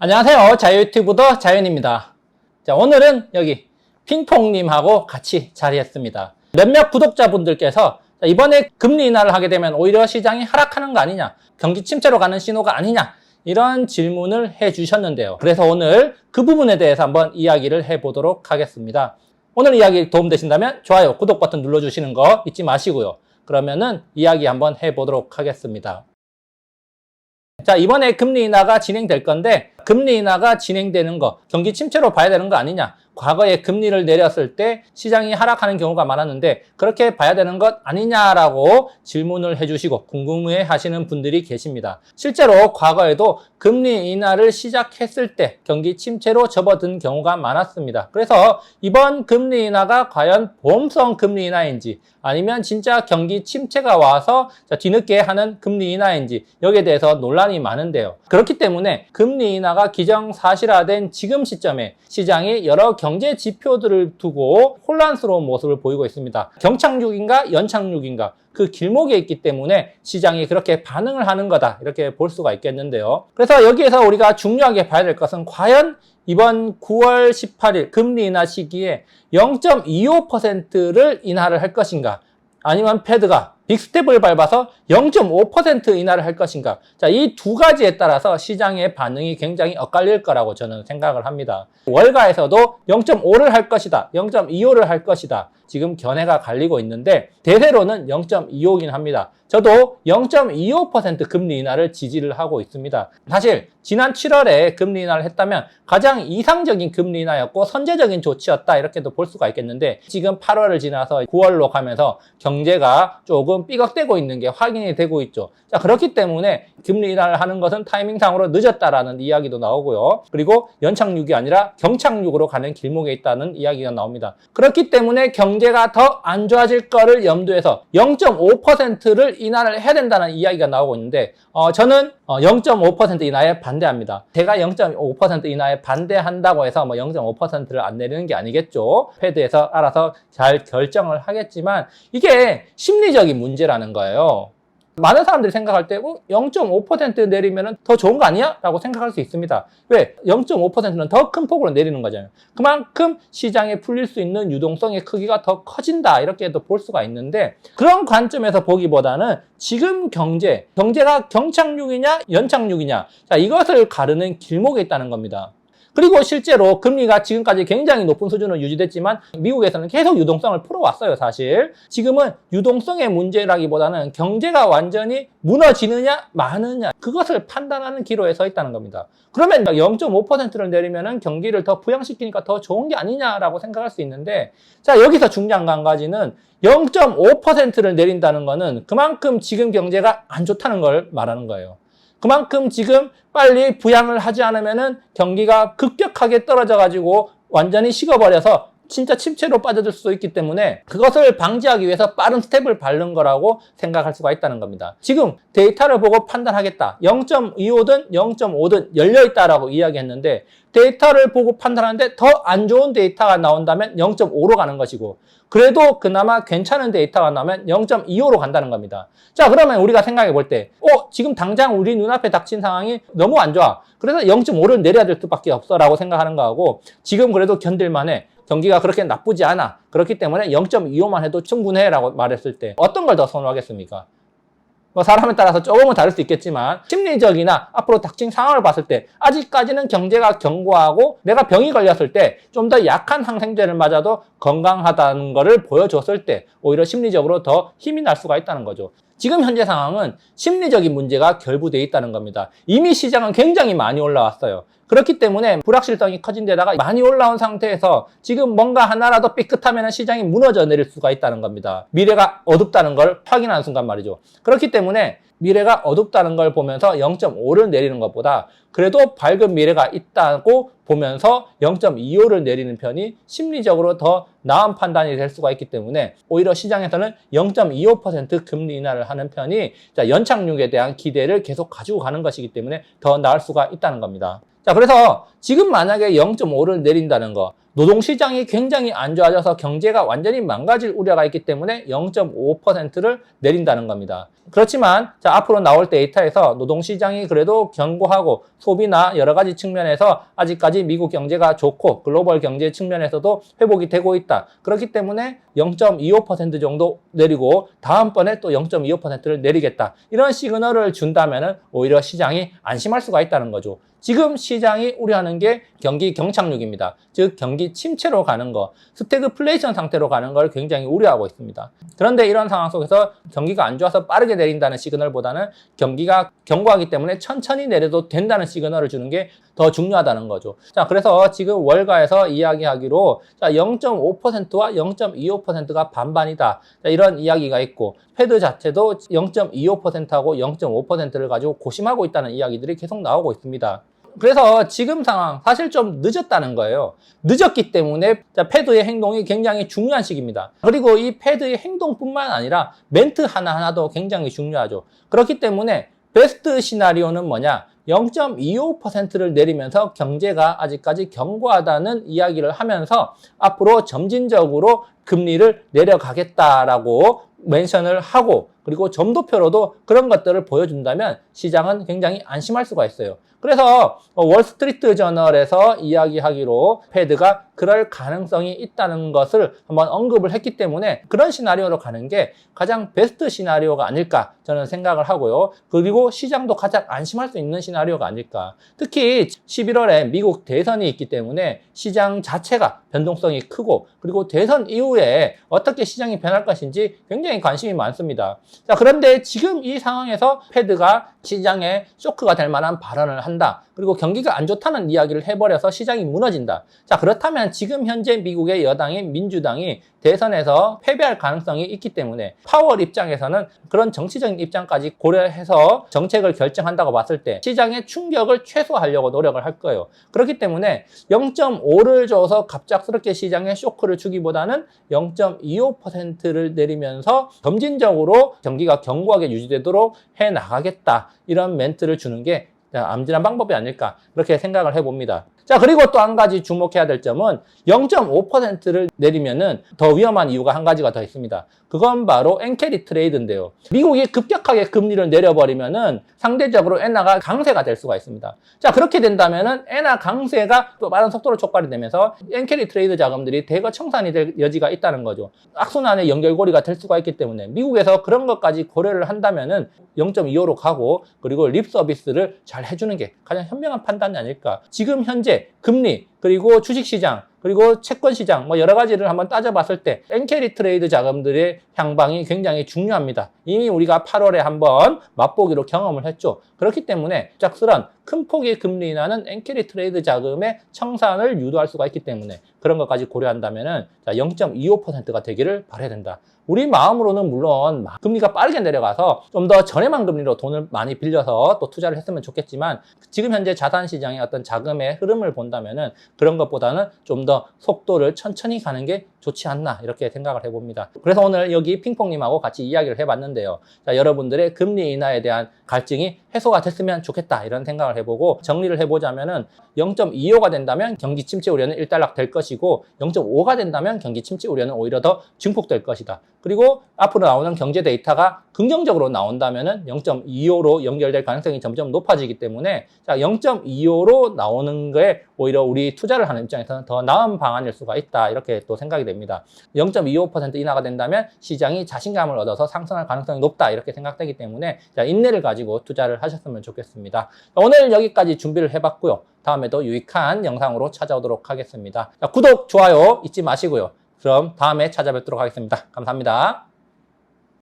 안녕하세요. 자유유튜브더 자연입니다. 자, 오늘은 여기 핑퐁님하고 같이 자리했습니다. 몇몇 구독자분들께서 이번에 금리 인하를 하게 되면 오히려 시장이 하락하는 거 아니냐, 경기 침체로 가는 신호가 아니냐, 이런 질문을 해주셨는데요. 그래서 오늘 그 부분에 대해서 한번 이야기를 해보도록 하겠습니다. 오늘 이야기 도움되신다면 좋아요, 구독 버튼 눌러주시는 거 잊지 마시고요. 그러면은 이야기 한번 해보도록 하겠습니다. 자, 이번에 금리 인하가 진행될 건데, 금리 인하가 진행되는 거, 경기 침체로 봐야 되는 거 아니냐? 과거에 금리를 내렸을 때 시장이 하락하는 경우가 많았는데 그렇게 봐야 되는 것 아니냐라고 질문을 해주시고 궁금해 하시는 분들이 계십니다. 실제로 과거에도 금리 인하를 시작했을 때 경기 침체로 접어든 경우가 많았습니다. 그래서 이번 금리 인하가 과연 보험성 금리 인하인지 아니면 진짜 경기 침체가 와서 뒤늦게 하는 금리 인하인지 여기에 대해서 논란이 많은데요. 그렇기 때문에 금리 인하가 기정사실화된 지금 시점에 시장이 여러 경제 지표들을 두고 혼란스러운 모습을 보이고 있습니다. 경착륙인가 연착륙인가 그 길목에 있기 때문에 시장이 그렇게 반응을 하는 거다 이렇게 볼 수가 있겠는데요. 그래서 여기에서 우리가 중요하게 봐야 될 것은 과연 이번 9월 18일 금리 인하 시기에 0.25%를 인하를 할 것인가 아니면 패드가 빅스텝을 밟아서 0.5% 인하를 할 것인가. 자, 이 두 가지에 따라서 시장의 반응이 굉장히 엇갈릴 거라고 저는 생각을 합니다. 월가에서도 0.5를 할 것이다, 0.25를 할 것이다. 지금 견해가 갈리고 있는데 대세로는 0.25긴 합니다. 저도 0.25% 금리 인하를 지지를 하고 있습니다. 사실 지난 7월에 금리 인하를 했다면 가장 이상적인 금리 인하였고 선제적인 조치였다 이렇게도 볼 수가 있겠는데 지금 8월을 지나서 9월로 가면서 경제가 조금 삐걱대고 있는 게 확인이 되고 있죠. 자, 그렇기 때문에 금리 인하를 하는 것은 타이밍상으로 늦었다라는 이야기도 나오고요. 그리고 연착륙이 아니라 경착륙으로 가는 길목에 있다는 이야기가 나옵니다. 그렇기 때문에 경제가 더 안 좋아질 거를 염두해서 0.5%를 인하를 해야 된다는 이야기가 나오고 있는데 저는 0.5% 인하에 반대합니다. 제가 0.5% 인하에 반대한다고 해서 0.5%를 안 내리는 게 아니겠죠. 패드에서 알아서 잘 결정을 하겠지만 이게 심리적인 문제라는 거예요. 많은 사람들이 생각할 때 0.5% 내리면 더 좋은 거 아니야? 라고 생각할 수 있습니다. 왜? 0.5%는 더 큰 폭으로 내리는 거잖아요. 그만큼 시장에 풀릴 수 있는 유동성의 크기가 더 커진다 이렇게도 볼 수가 있는데 그런 관점에서 보기보다는 지금 경제가 경착륙이냐 연착륙이냐 자, 이것을 가르는 길목에 있다는 겁니다. 그리고 실제로 금리가 지금까지 굉장히 높은 수준으로 유지됐지만 미국에서는 계속 유동성을 풀어왔어요, 사실. 지금은 유동성의 문제라기보다는 경제가 완전히 무너지느냐 마느냐 그것을 판단하는 기로에 서 있다는 겁니다. 그러면 0.5%를 내리면 경기를 더 부양시키니까 더 좋은 게 아니냐라고 생각할 수 있는데 자, 여기서 중요한 거 한 가지는 0.5%를 내린다는 거는 그만큼 지금 경제가 안 좋다는 걸 말하는 거예요. 그만큼 지금 빨리 부양을 하지 않으면은 경기가 급격하게 떨어져가지고 완전히 식어버려서 진짜 침체로 빠져들 수도 있기 때문에 그것을 방지하기 위해서 빠른 스텝을 밟는 거라고 생각할 수가 있다는 겁니다. 지금 데이터를 보고 판단하겠다. 0.25든 0.5든 열려있다라고 이야기했는데 데이터를 보고 판단하는데 더 안 좋은 데이터가 나온다면 0.5로 가는 것이고 그래도 그나마 괜찮은 데이터가 나오면 0.25로 간다는 겁니다. 자, 그러면 우리가 생각해 볼 때 지금 당장 우리 눈앞에 닥친 상황이 너무 안 좋아. 그래서 0.5를 내려야 될 수밖에 없어 라고 생각하는 거하고 지금 그래도 견딜만해. 경기가 그렇게 나쁘지 않아. 그렇기 때문에 0.25만 해도 충분해 라고 말했을 때 어떤 걸 더 선호하겠습니까? 사람에 따라서 조금은 다를 수 있겠지만 심리적이나 앞으로 닥친 상황을 봤을 때 아직까지는 경제가 견고하고 내가 병이 걸렸을 때 좀 더 약한 항생제를 맞아도 건강하다는 거를 보여줬을 때 오히려 심리적으로 더 힘이 날 수가 있다는 거죠. 지금 현재 상황은 심리적인 문제가 결부되어 있다는 겁니다. 이미 시장은 굉장히 많이 올라왔어요. 그렇기 때문에 불확실성이 커진 데다가 많이 올라온 상태에서 지금 뭔가 하나라도 삐끗하면 시장이 무너져 내릴 수가 있다는 겁니다. 미래가 어둡다는 걸 확인하는 순간 말이죠. 그렇기 때문에 미래가 어둡다는 걸 보면서 0.5를 내리는 것보다 그래도 밝은 미래가 있다고 보면서 0.25를 내리는 편이 심리적으로 더 나은 판단이 될 수가 있기 때문에 오히려 시장에서는 0.25% 금리 인하를 하는 편이 연착륙에 대한 기대를 계속 가지고 가는 것이기 때문에 더 나을 수가 있다는 겁니다. 자, 그래서 지금 만약에 0.5를 내린다는 거 노동시장이 굉장히 안 좋아져서 경제가 완전히 망가질 우려가 있기 때문에 0.5%를 내린다는 겁니다. 그렇지만 앞으로 나올 데이터에서 노동시장이 그래도 견고하고 소비나 여러 가지 측면에서 아직까지 미국 경제가 좋고 글로벌 경제 측면에서도 회복이 되고 있다. 그렇기 때문에 0.25% 정도 내리고 다음번에 또 0.25%를 내리겠다. 이런 시그널을 준다면 오히려 시장이 안심할 수가 있다는 거죠. 지금 시장이 우려하는 게 경기 경착륙입니다. 즉 경기 침체로 가는 거, 스태그플레이션 상태로 가는 걸 굉장히 우려하고 있습니다. 그런데 이런 상황 속에서 경기가 안 좋아서 빠르게 내린다는 시그널보다는 경기가 견고하기 때문에 천천히 내려도 된다는 시그널을 주는 게 더 중요하다는 거죠. 자, 그래서 지금 월가에서 이야기하기로 0.5%와 0.25%가 반반이다. 자, 이런 이야기가 있고 페드 자체도 0.25%하고 0.5%를 가지고 고심하고 있다는 이야기들이 계속 나오고 있습니다. 그래서 지금 상황 사실 좀 늦었다는 거예요. 늦었기 때문에 패드의 행동이 굉장히 중요한 시기입니다. 그리고 이 패드의 행동뿐만 아니라 멘트 하나하나도 굉장히 중요하죠. 그렇기 때문에 베스트 시나리오는 뭐냐? 0.25%를 내리면서 경제가 아직까지 견고하다는 이야기를 하면서 앞으로 점진적으로 금리를 내려가겠다라고 멘션을 하고 그리고 점도표로도 그런 것들을 보여준다면 시장은 굉장히 안심할 수가 있어요. 그래서 월스트리트 저널에서 이야기하기로 패드가 그럴 가능성이 있다는 것을 한번 언급을 했기 때문에 그런 시나리오로 가는 게 가장 베스트 시나리오가 아닐까 저는 생각을 하고요. 그리고 시장도 가장 안심할 수 있는 시나리오가 아닐까. 특히 11월에 미국 대선이 있기 때문에 시장 자체가 변동성이 크고 그리고 대선 이후에 어떻게 시장이 변할 것인지 굉장히 관심이 많습니다. 자, 그런데 지금 이 상황에서 패드가 시장에 쇼크가 될 만한 발언을 한다. 그리고 경기가 안 좋다는 이야기를 해버려서 시장이 무너진다. 자, 그렇다면 지금 현재 미국의 여당인 민주당이 대선에서 패배할 가능성이 있기 때문에 파월 입장에서는 그런 정치적인 입장까지 고려해서 정책을 결정한다고 봤을 때 시장의 충격을 최소화하려고 노력을 할 거예요. 그렇기 때문에 0.5를 줘서 갑작스럽게 시장에 쇼크를 주기보다는 0.25%를 내리면서 점진적으로 경기가 견고하게 유지되도록 해나가겠다. 이런 멘트를 주는 게 암진한 방법이 아닐까 그렇게 생각을 해봅니다. 자, 그리고 또 한 가지 주목해야 될 점은 0.5%를 내리면은 더 위험한 이유가 한 가지가 더 있습니다. 그건 바로 엔캐리 트레이드인데요. 미국이 급격하게 금리를 내려버리면은 상대적으로 엔화가 강세가 될 수가 있습니다. 자, 그렇게 된다면은 엔화 강세가 또 빠른 속도로 촉발이 되면서 엔캐리 트레이드 자금들이 대거 청산이 될 여지가 있다는 거죠. 악순환의 연결고리가 될 수가 있기 때문에 미국에서 그런 것까지 고려를 한다면은 0.25로 가고 그리고 립 서비스를 잘 해주는 게 가장 현명한 판단이 아닐까. 지금 현재 금리 그리고 주식시장 그리고 채권시장 여러 가지를 한번 따져봤을 때 엔캐리 트레이드 자금들의 향방이 굉장히 중요합니다. 이미 우리가 8월에 한번 맛보기로 경험을 했죠. 그렇기 때문에 짝스런 큰 폭의 금리 인하는 엔캐리 트레이드 자금의 청산을 유도할 수가 있기 때문에 그런 것까지 고려한다면 0.25%가 되기를 바라야 된다. 우리 마음으로는 물론 금리가 빠르게 내려가서 좀 더 저렴한 금리로 돈을 많이 빌려서 또 투자를 했으면 좋겠지만 지금 현재 자산 시장의 어떤 자금의 흐름을 본다면은 그런 것보다는 좀 더 속도를 천천히 가는 게 좋지 않나 이렇게 생각을 해봅니다. 그래서 오늘 여기 핑퐁님하고 같이 이야기를 해봤는데요. 자, 여러분들의 금리 인하에 대한 갈증이 해소가 됐으면 좋겠다 이런 생각을 해보고 정리를 해보자면은 0.25가 된다면 경기 침체 우려는 일단락 될 것이고 0.5가 된다면 경기 침체 우려는 오히려 더 증폭될 것이다. 그리고 앞으로 나오는 경제 데이터가 긍정적으로 나온다면은 0.25로 연결될 가능성이 점점 높아지기 때문에 자, 0.25로 나오는 거에 오히려 우리 투자를 하는 입장에서는 더 나은 방안일 수가 있다. 이렇게 또 생각이 됩니다. 0.25% 인하가 된다면 시장이 자신감을 얻어서 상승할 가능성이 높다. 이렇게 생각되기 때문에 자, 인내를 가지고 투자를 하셨으면 좋겠습니다. 오늘 여기까지 준비를 해봤고요. 다음에도 유익한 영상으로 찾아오도록 하겠습니다. 자, 구독, 좋아요 잊지 마시고요. 그럼 다음에 찾아뵙도록 하겠습니다. 감사합니다.